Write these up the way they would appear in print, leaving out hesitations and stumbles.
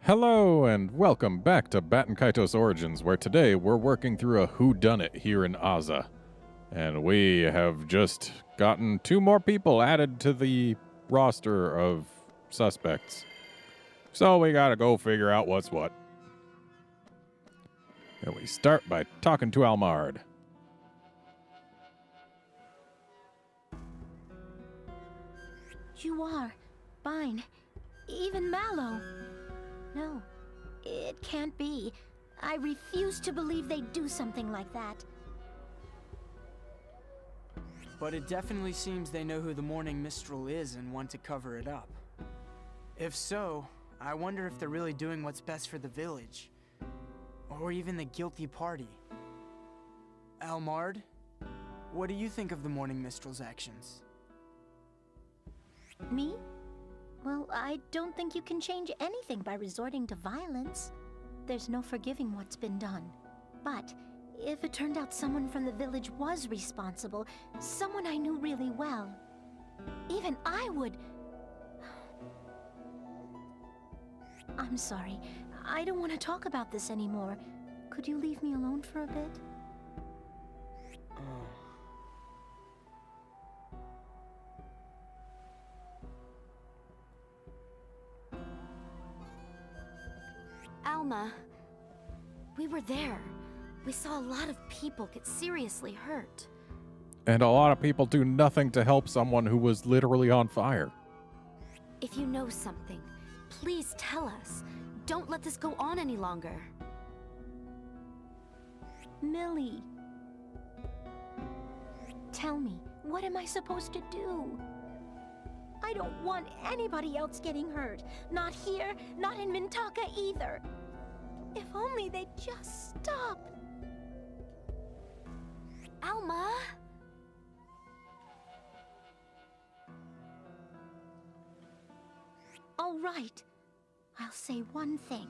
Hello and welcome back to Baten Kaitos Origins, where today we're working through a whodunit here in Aza. And we have just gotten 2 more people added to the roster of suspects. So we gotta go figure out what's what. And we start by talking to Almard. You are. Fine. Even Mallow. No, it can't be. I refuse to believe they'd do something like that. But it definitely seems they know who the Morning Mistral is and want to cover it up. If so, I wonder if they're really doing what's best for the village. Or even the guilty party. Almard, what do you think of the Morning Mistral's actions? Me? Well, I don't think you can change anything by resorting to violence. There's no forgiving what's been done. But if it turned out someone from the village was responsible, someone I knew really well, even I would... I'm sorry. I don't want to talk about this anymore. Could you leave me alone for a bit? Alma, we were there. We saw a lot of people get seriously hurt. And a lot of people do nothing to help someone who was literally on fire. If you know something, please tell us. Don't let this go on any longer. Millie. Tell me, what am I supposed to do? I don't want anybody else getting hurt. Not here, not in Mintaka either. If only they'd just stop. Alma? All right. I'll say one thing.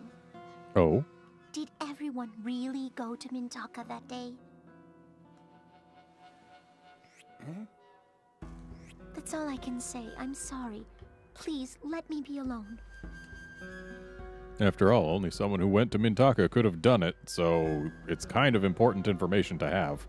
Oh? Did everyone really go to Mintaka that day? That's all I can say. I'm sorry. Please, let me be alone. After all, only someone who went to Mintaka could have done it, so it's kind of important information to have.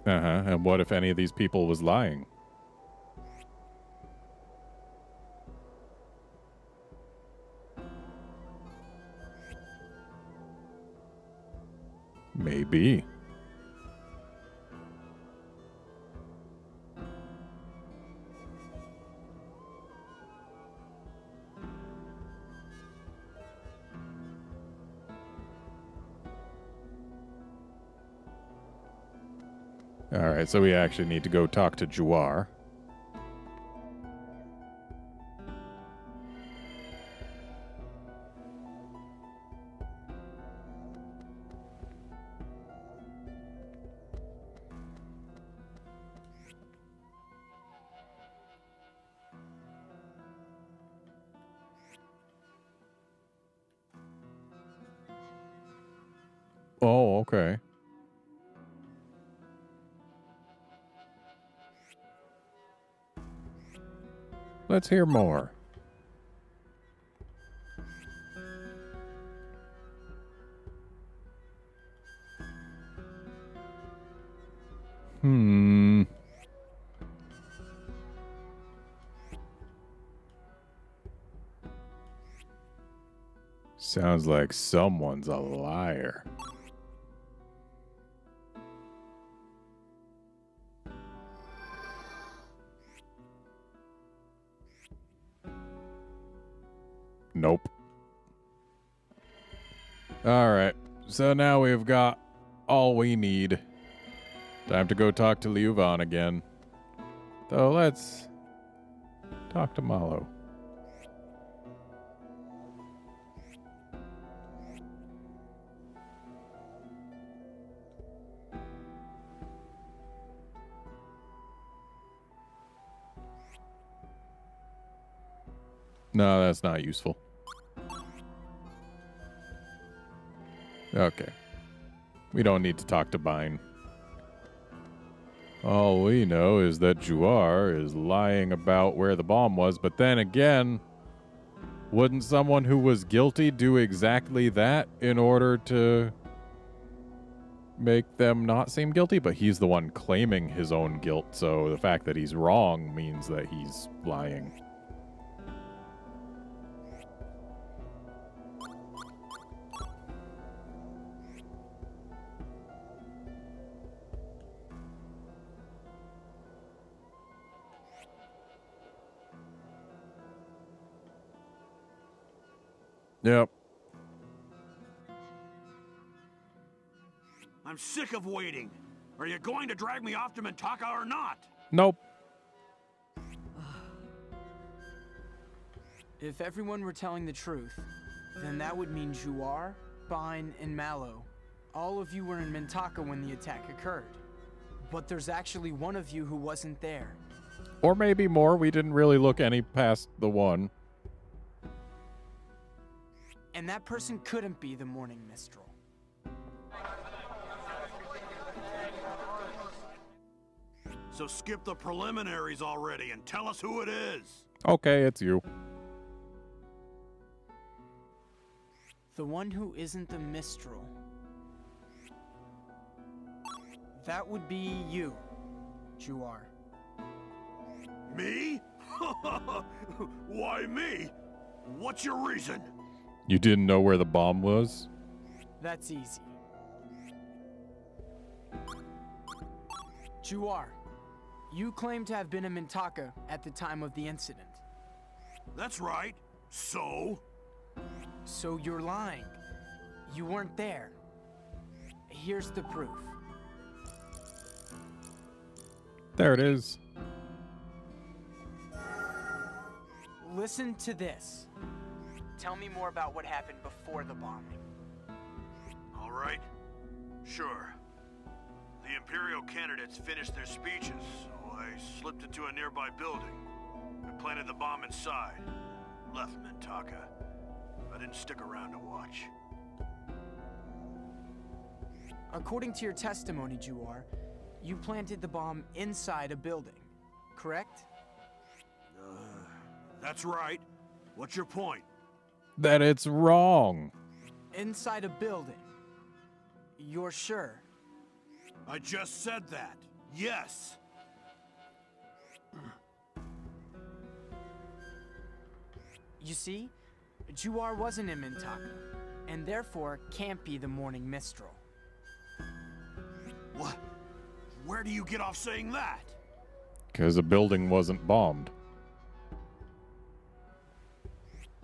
And what if any of these people was lying? Maybe. Alright, so we actually need to go talk to Juar. Oh, okay. Let's hear more. Sounds like someone's a liar. Nope. Alright, so now we've got all we need. Time to go talk to Liu Van again. So let's talk to Malo. No, that's not useful. Okay. We don't need to talk to Bine. All we know is that Juar is lying about where the bomb was, but then again, wouldn't someone who was guilty do exactly that in order to make them not seem guilty? But he's the one claiming his own guilt, so the fact that he's wrong means that he's lying. Yep. I'm sick of waiting. Are you going to drag me off to Mintaka or not? Nope. If everyone were telling the truth, then that would mean Juar, Bine, and Malo. All of you were in Mintaka when the attack occurred. But there's actually one of you who wasn't there. Or maybe more. We didn't really look any past the one. And that person couldn't be the Morning Mistral. So skip the preliminaries already and tell us who it is. Okay, it's you. The one who isn't the Mistral. That would be you, Juar. Me? Why me? What's your reason? You didn't know where the bomb was? That's easy. Juar, you claim to have been in Mintaka at the time of the incident. That's right. So? So you're lying. You weren't there. Here's the proof. There it is. Listen to this. Tell me more about what happened before the bombing. All right. Sure. The Imperial candidates finished their speeches, so I slipped into a nearby building. I planted the bomb inside. Left Mintaka. I didn't stick around to watch. According to your testimony, Juar, you planted the bomb inside a building, correct? That's right. What's your point? That it's wrong. Inside a building. You're sure? I just said that. Yes. You see, Juar wasn't in Mintaka, and therefore can't be the Morning Mistral. What? Where do you get off saying that? Because the building wasn't bombed.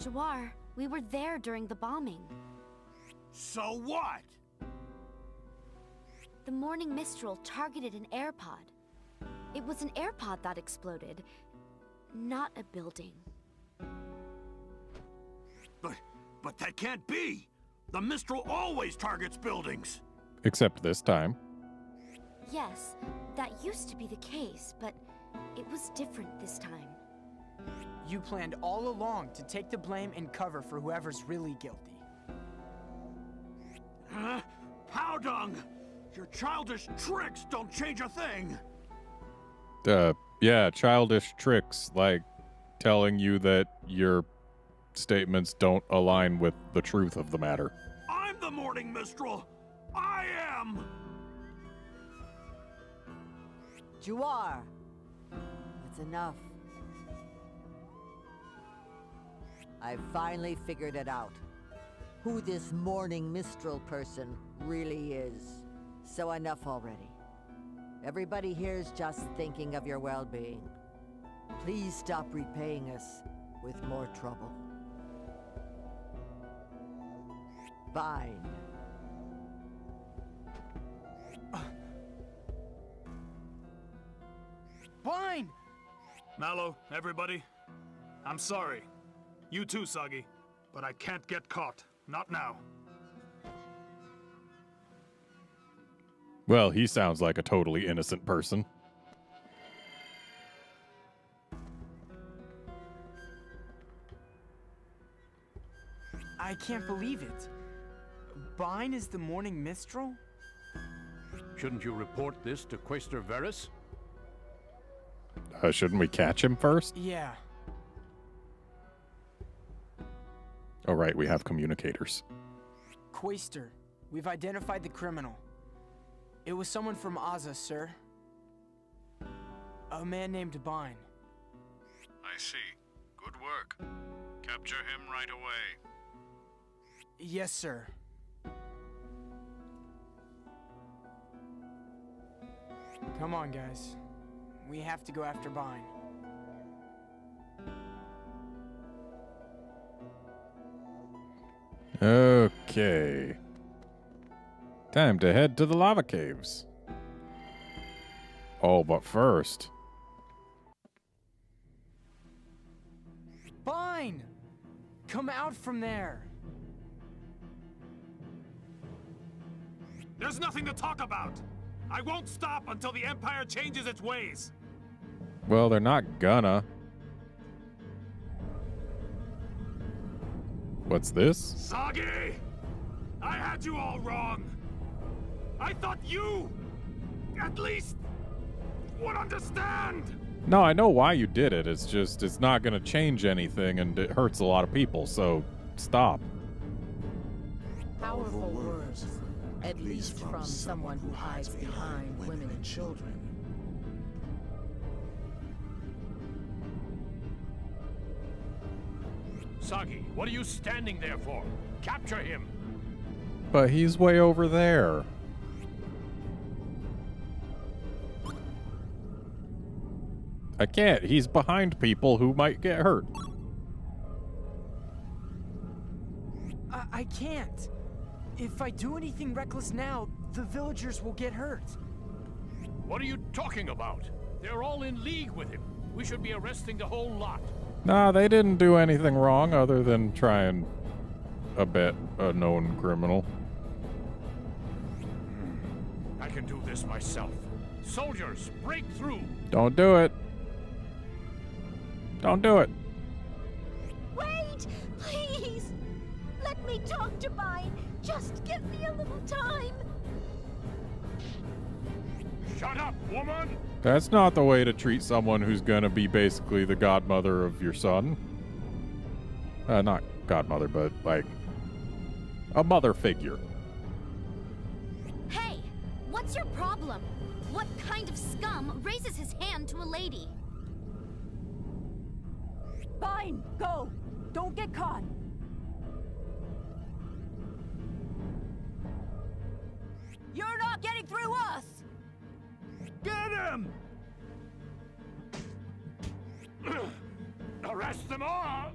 Juar, we were there during the bombing. So what? The Morning Mistral targeted an airpod. It was an airpod that exploded, not a building. But that can't be! The Mistral always targets buildings! Except this time. Yes, that used to be the case, but it was different this time. You planned all along to take the blame and cover for whoever's really guilty. Huh? Powdung! Your childish tricks don't change a thing! Yeah, childish tricks like telling you that your statements don't align with the truth of the matter. I'm the Morning Mistral! I am! Juar! That's enough. I've finally figured it out. Who this Morning Mistral person really is. So enough already. Everybody here's just thinking of your well-being. Please stop repaying us with more trouble. Fine. Mallow, everybody. I'm sorry. You too, Sagi. But I can't get caught. Not now. Well, he sounds like a totally innocent person. I can't believe it. Bine is the Morning Mistral? Shouldn't you report this to Quaestor Varus? Shouldn't we catch him first? Yeah. Oh, right, we have communicators. Quaestor, we've identified the criminal. It was someone from Aza, sir. A man named Bine. I see. Good work. Capture him right away. Yes, sir. Come on, guys. We have to go after Bine. Okay. Time to head to the lava caves. Oh, but first... Bine! Come out from there! There's nothing to talk about! I won't stop until the Empire changes its ways! Well, they're not gonna. What's this? Sagi! I had you all wrong! I thought you, at least, would understand! No, I know why you did it. It's just, it's not gonna change anything and it hurts a lot of people, so stop. Powerful words, at least from someone who hides behind women and children. Sagi, what are you standing there for? Capture him! But he's way over there. I can't. He's behind people who might get hurt. I can't. If I do anything reckless now, the villagers will get hurt. What are you talking about? They're all in league with him. We should be arresting the whole lot. Nah, they didn't do anything wrong other than try and abet a known criminal. I can do this myself. Soldiers, break through! Don't do it. Don't do it. Wait! Please! Let me talk to Bine! Just give me a little time! Shut up, woman! That's not the way to treat someone who's gonna be basically the godmother of your son. Not godmother, but like a mother figure. Hey! What's your problem? What kind of scum raises his hand to a lady? Fine, go! Don't get caught! You're not getting through us! Get him! Arrest them all!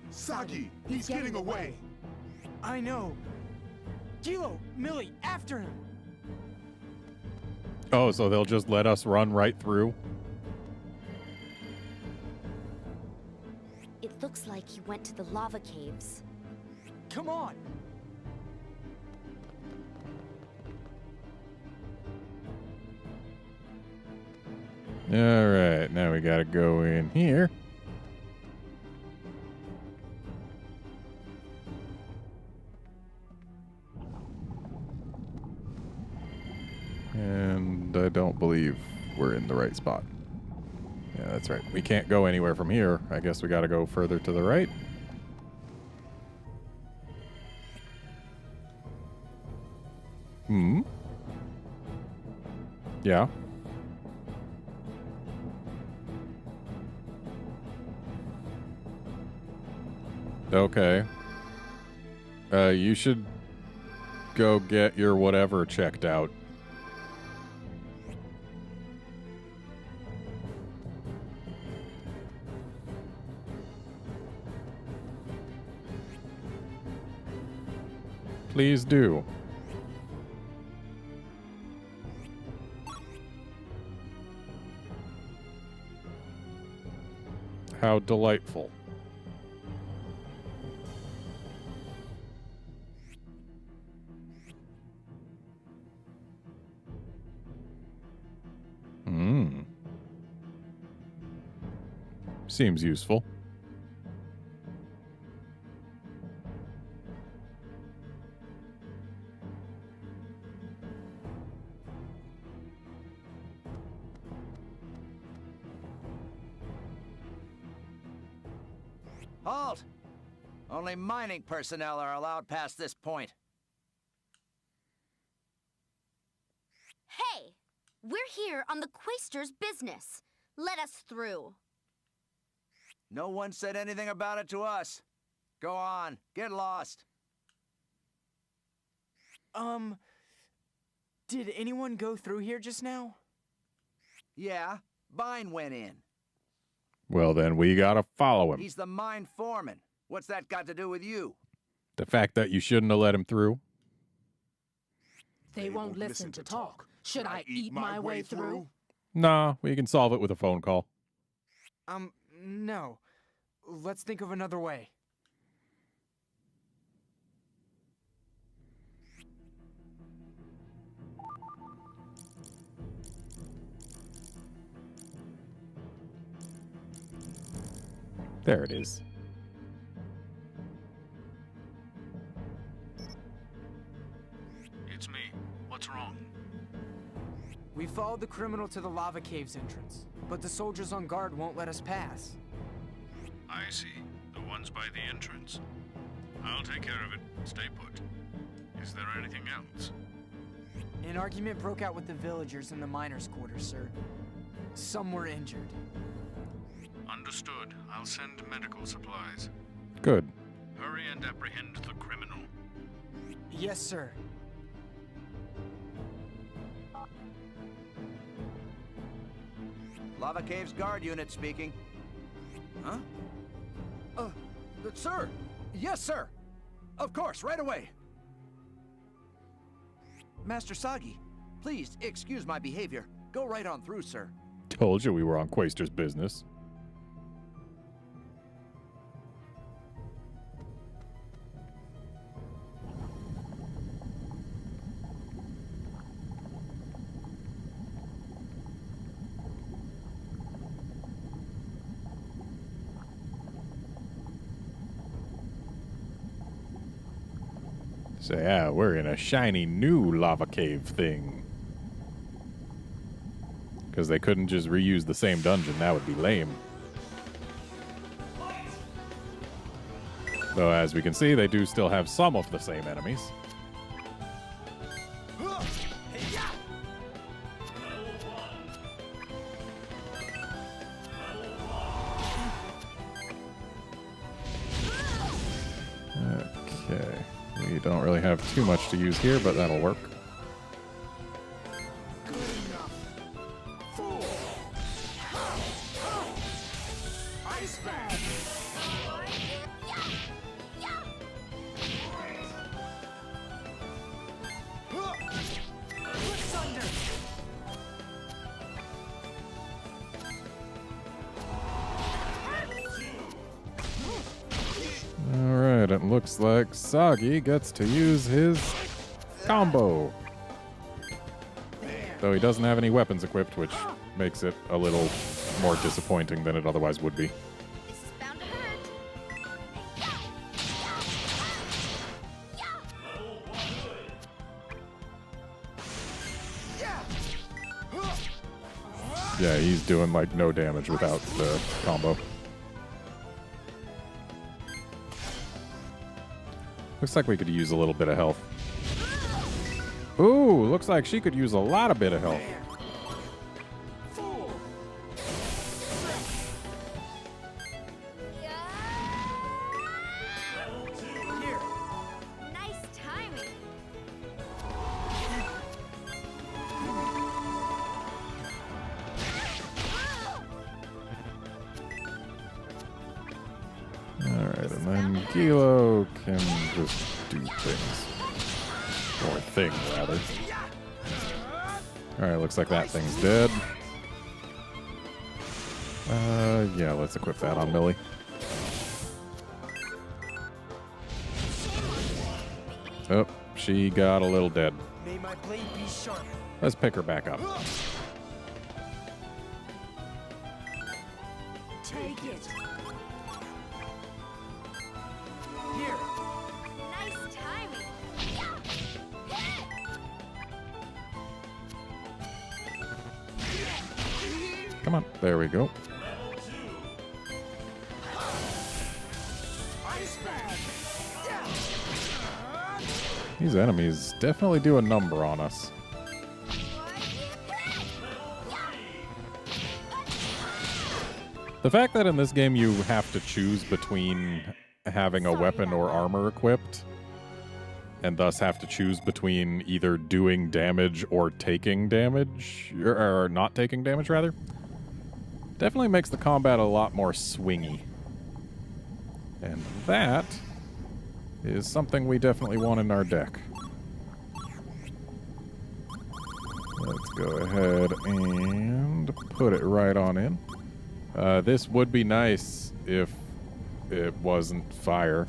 Sagi, he's getting away. I know. Kilo, Millie, after him! Oh, so they'll just let us run right through? It looks like he went to the lava caves. Come on! Alright, now we gotta go in here. And I don't believe we're in the right spot. Yeah, that's right. We can't go anywhere from here. I guess we gotta go further to the right. Hmm? Yeah. Okay. You should go get your whatever checked out. Please do. How delightful. Seems useful. Halt! Only mining personnel are allowed past this point. Hey! We're here on the Quaester's business. Let us through. No one said anything about it to us. Go on, get lost. Did anyone go through here just now? Yeah, Vine went in. Well, then we gotta follow him. He's the mine foreman. What's that got to do with you? The fact that you shouldn't have let him through. They won't listen to talk. Should I eat my way through? Nah, we can solve it with a phone call. No. Let's think of another way. There it is. It's me. What's wrong? We followed the criminal to the lava cave's entrance, but the soldiers on guard won't let us pass. I see. The ones by the entrance. I'll take care of it. Stay put. Is there anything else? An argument broke out with the villagers in the miners' quarters, sir. Some were injured. Understood. I'll send medical supplies. Good. Hurry and apprehend the criminal. Yes, sir. Lava Cave's guard unit speaking. Huh? Sir! Yes, sir! Of course, right away! Master Sagi, please excuse my behavior. Go right on through, sir. Told you we were on Quaester's business. So yeah, we're in a shiny new lava cave thing. Because they couldn't just reuse the same dungeon, that would be lame. Though as we can see, they do still have some of the same enemies. Okay. We don't really have too much to use here, but that'll work. Alright, it looks like Sagi gets to use his combo. Though he doesn't have any weapons equipped, which makes it a little more disappointing than it otherwise would be. This is bound to hurt. Yeah, he's doing like no damage without the combo. Looks like we could use a little bit of health. Ooh, looks like she could use a lot of bit of health. Here. Nice timing. Alright, and then Gilo can just do things. Or thing, rather. Alright, looks like that thing's dead. Yeah, let's equip that on Millie. Oh, she got a little dead. May my blade be sharp. Let's pick her back up. Take it. Here. Nice timing. Come on, there we go. These enemies definitely do a number on us. The fact that in this game you have to choose between having a weapon or armor equipped, and thus have to choose between either doing damage or taking damage, or not taking damage, rather, definitely makes the combat a lot more swingy. And that is something we definitely want in our deck. Let's go ahead and put it right on in. This would be nice if it wasn't fire.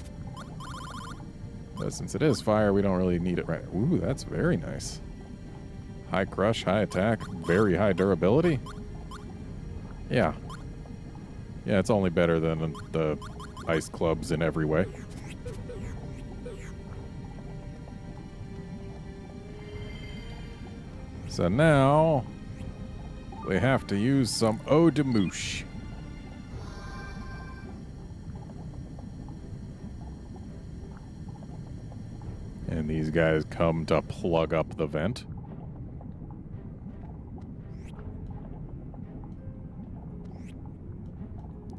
But since it is fire, we don't really need it right. Ooh, that's very nice. High crush, high attack, very high durability. Yeah. Yeah, it's only better than the ice clubs in every way. So now we have to use some eau de mouche. And these guys come to plug up the vent.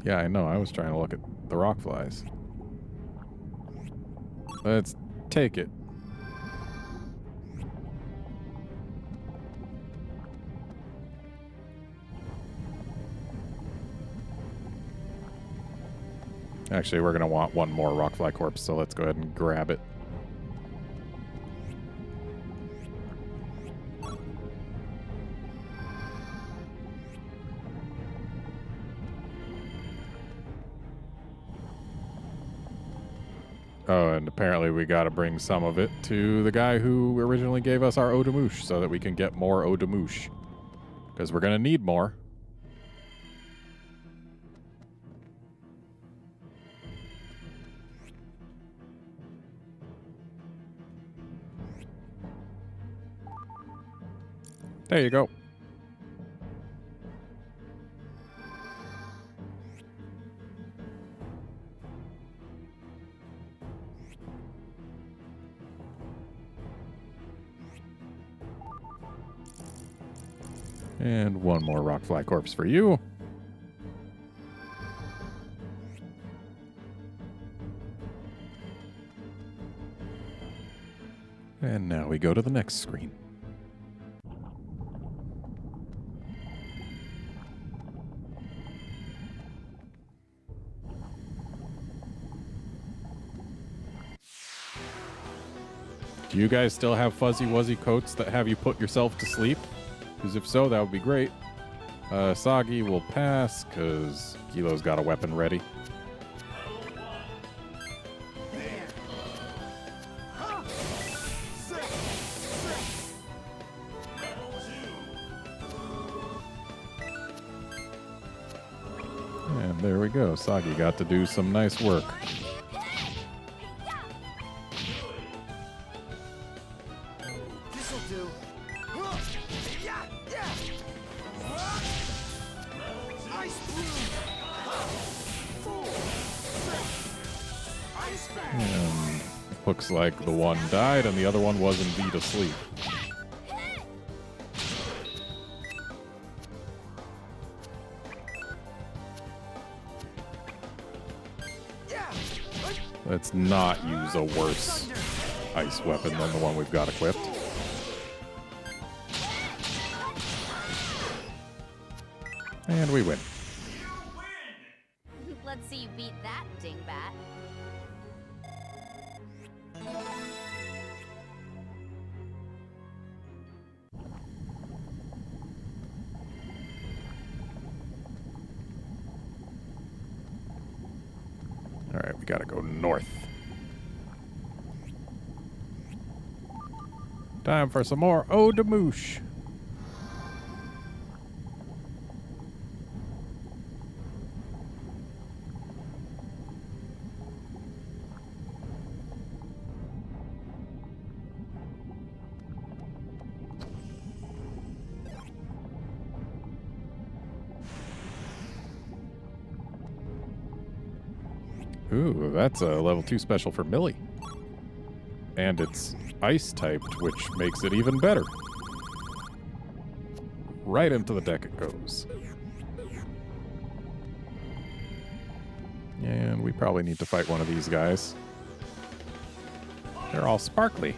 Yeah, I know. I was trying to look at the rock flies. Let's take it. Actually, we're going to want one more rockfly corpse, so let's go ahead and grab it. Oh, and apparently we got to bring some of it to the guy who originally gave us our eau de mouche so that we can get more eau de mouche. Because we're going to need more. There you go. And one more rockfly corpse for you. And now we go to the next screen. Do you guys still have fuzzy wuzzy coats that have you put yourself to sleep? Because if so, that would be great. Soggy will pass because Kilo's got a weapon ready. And there we go. Soggy got to do some nice work. And looks like the one died and the other one was indeed asleep. Let's not use a worse ice weapon than the one we've got equipped. And we win. Let's see you beat that, dingbat. We gotta go north. Time for some more eau de mouche. Ooh, that's a level 2 special for Millie. And it's ice typed, which makes it even better. Right into the deck it goes. And we probably need to fight one of these guys. They're all sparkly.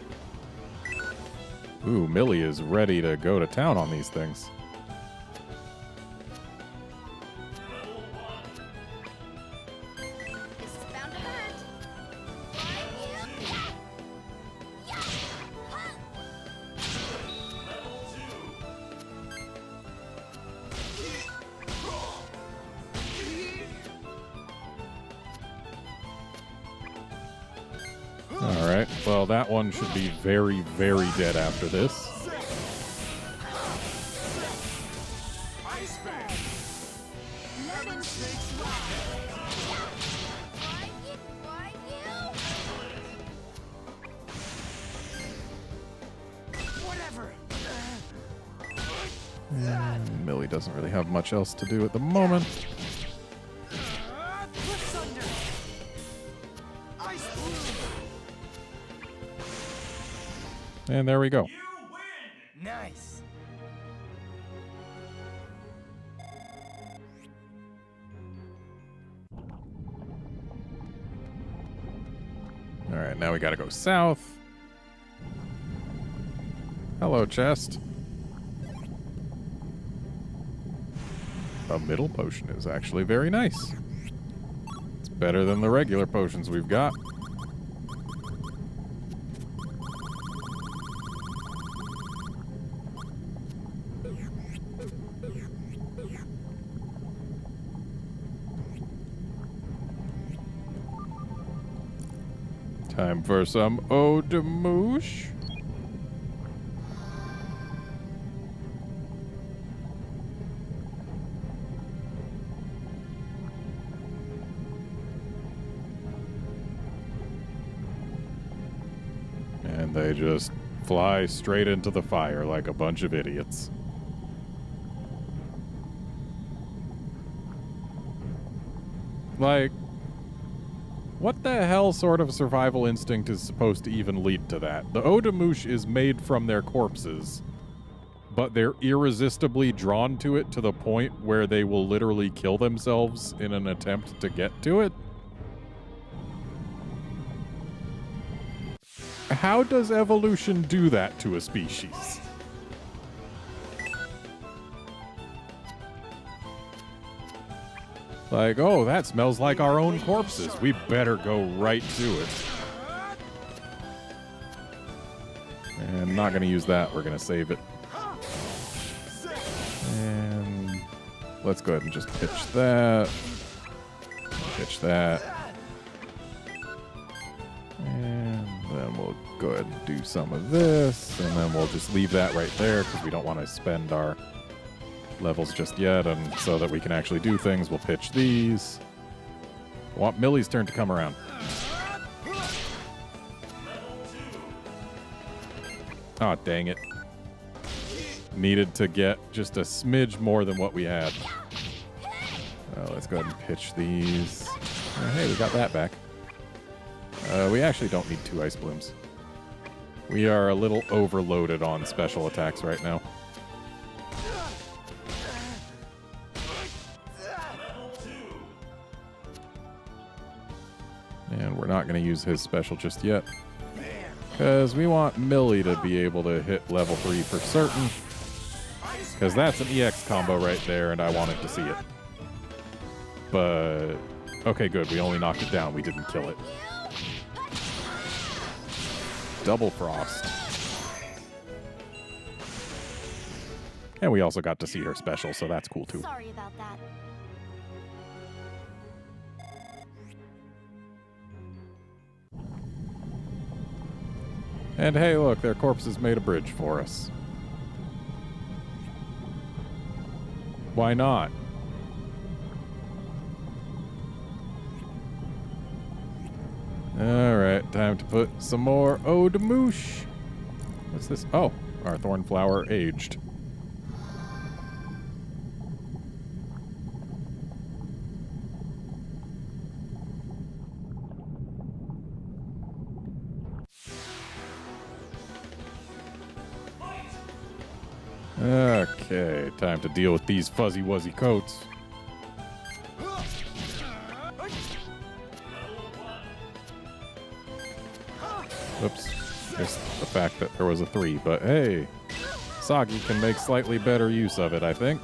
Ooh, Millie is ready to go to town on these things. Alright, well that one should be very, very dead after this. Millie doesn't really have much else to do at the moment. And there we go. Nice. All right, now we gotta go south. Hello, chest. A middle potion is actually very nice. It's better than the regular potions we've got. Time for some eau de mouche. And they just fly straight into the fire like a bunch of idiots. Like, what the hell sort of survival instinct is supposed to even lead to that? The eau de mouche is made from their corpses, but they're irresistibly drawn to it to the point where they will literally kill themselves in an attempt to get to it? How does evolution do that to a species? Like, oh, that smells like our own corpses. We better go right to it. And I'm not going to use that. We're going to save it. And let's go ahead and just pitch that. Pitch that. And then we'll go ahead and do some of this. And then we'll just leave that right there because we don't want to spend our levels just yet, and so that we can actually do things, we'll pitch these. Want Millie's turn to come around. Oh, dang it. Needed to get just a smidge more than what we had. Let's go ahead and pitch these. Hey, we got that back. We actually don't need 2 ice blooms. We are a little overloaded on special attacks right now. And we're not going to use his special just yet, because we want Millie to be able to hit level 3 for certain, because that's an EX combo right there, and I wanted to see it. But, okay, good. We only knocked it down. We didn't kill it. Double Frost. And we also got to see her special, so that's cool, too. Sorry about that. And hey, look, their corpses made a bridge for us. Why not? Alright, time to put some more eau de mouche. What's this? Oh, our thornflower aged. Okay, time to deal with these fuzzy wuzzy coats. Oops, missed the fact that there was a 3, but hey, Soggy can make slightly better use of it, I think.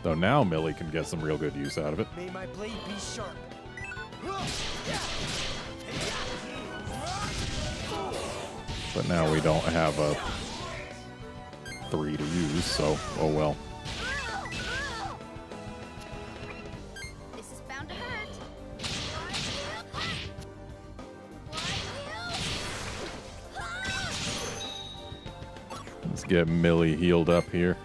Though now Millie can get some real good use out of it. May my blade be sharp. But now we don't have a 3 to use, so oh well. This is bound to hurt. Let's get Millie healed up here.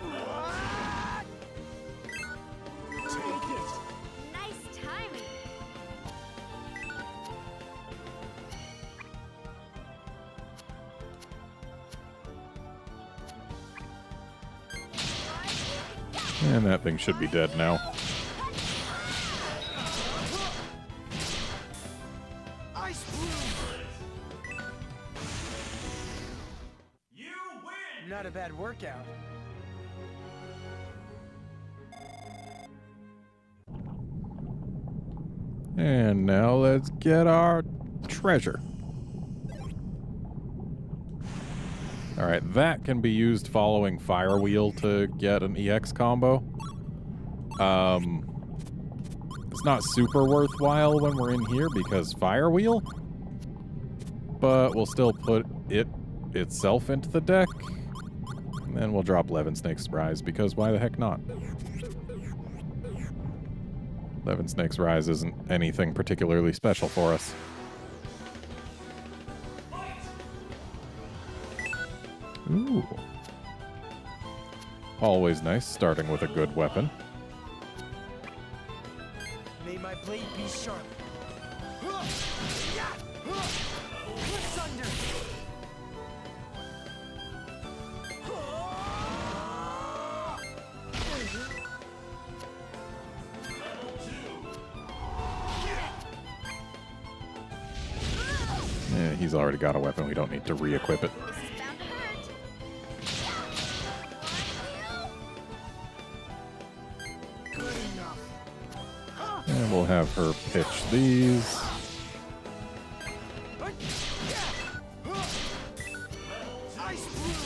Nice timing. And that thing should be dead now. Ice bloom. You win. Not a bad workout. And now let's get our treasure. Alright, that can be used following Fire Wheel to get an EX combo. It's not super worthwhile when we're in here because Fire Wheel, but we'll still put it itself into the deck. And then we'll drop RedmondStache's Rise because why the heck not? RedmondStache's Rise isn't anything particularly special for us. Ooh. Always nice starting with a good weapon. May my blade be sharp. Thunder. Yeah, he's already got a weapon. We don't need to re-equip it. This is bound to hurt. Good enough. And we'll have her pitch these. Ice bloom.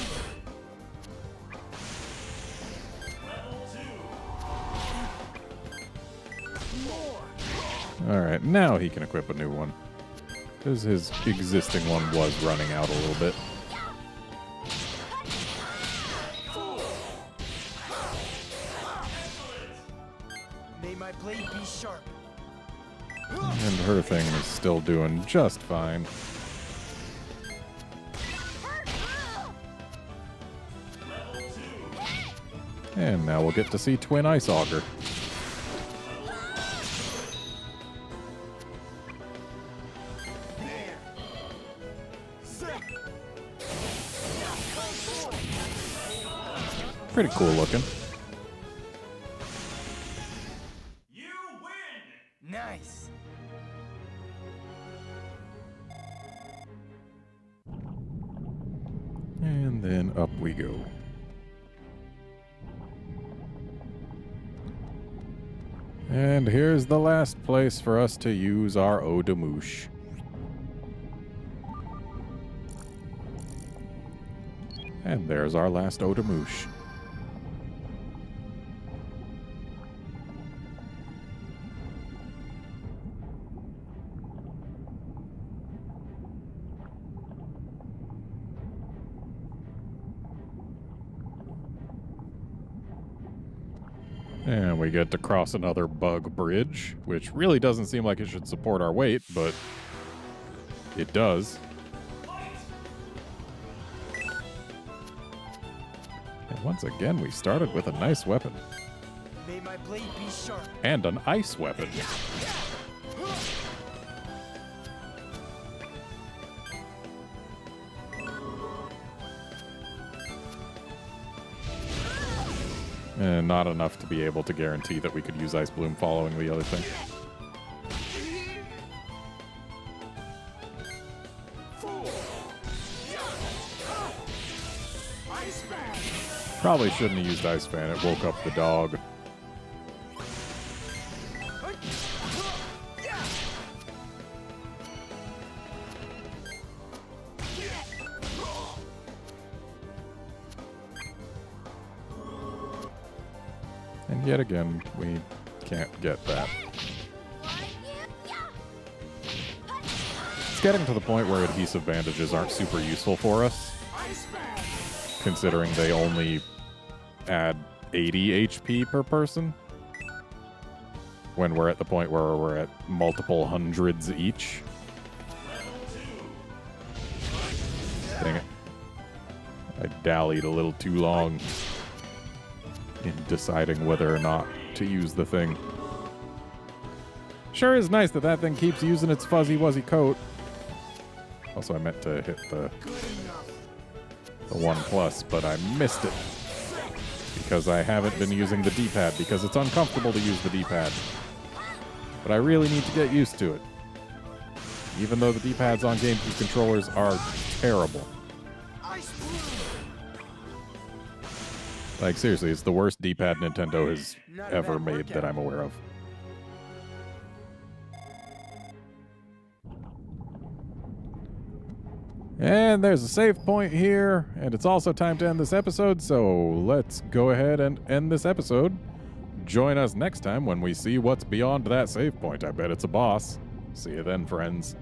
Alright, now he can equip a new one. Because his existing one was running out a little bit. May my blade be sharp. And her thing is still doing just fine. And now we'll get to see Twin Ice Auger. Pretty cool looking. You win. Nice. And then up we go. And here's the last place for us to use our eau de mouche. And there's our last eau de mouche. And we get to cross another bug bridge, which really doesn't seem like it should support our weight, but it does. And once again, we started with a nice weapon. May my blade be sharp. And an ice weapon. And not enough to be able to guarantee that we could use Ice Bloom following the other thing. Probably shouldn't have used Ice Fan. It woke up the dog. And yet again, we can't get that. It's getting to the point where adhesive bandages aren't super useful for us, considering they only add 80 HP per person, when we're at the point where we're at multiple hundreds each. Dang it. I dallied a little too long in deciding whether or not to use the thing. Sure is nice that that thing keeps using its fuzzy wuzzy coat. Also, I meant to hit the 1+, but I missed it because I haven't been using the D-pad because it's uncomfortable to use the D-pad. But I really need to get used to it. Even though the D-pads on GameCube controllers are terrible. Like, seriously, it's the worst D-pad Nintendo has ever made that I'm aware of. And there's a save point here, and it's also time to end this episode, so let's go ahead and end this episode. Join us next time when we see what's beyond that save point. I bet it's a boss. See you then, friends.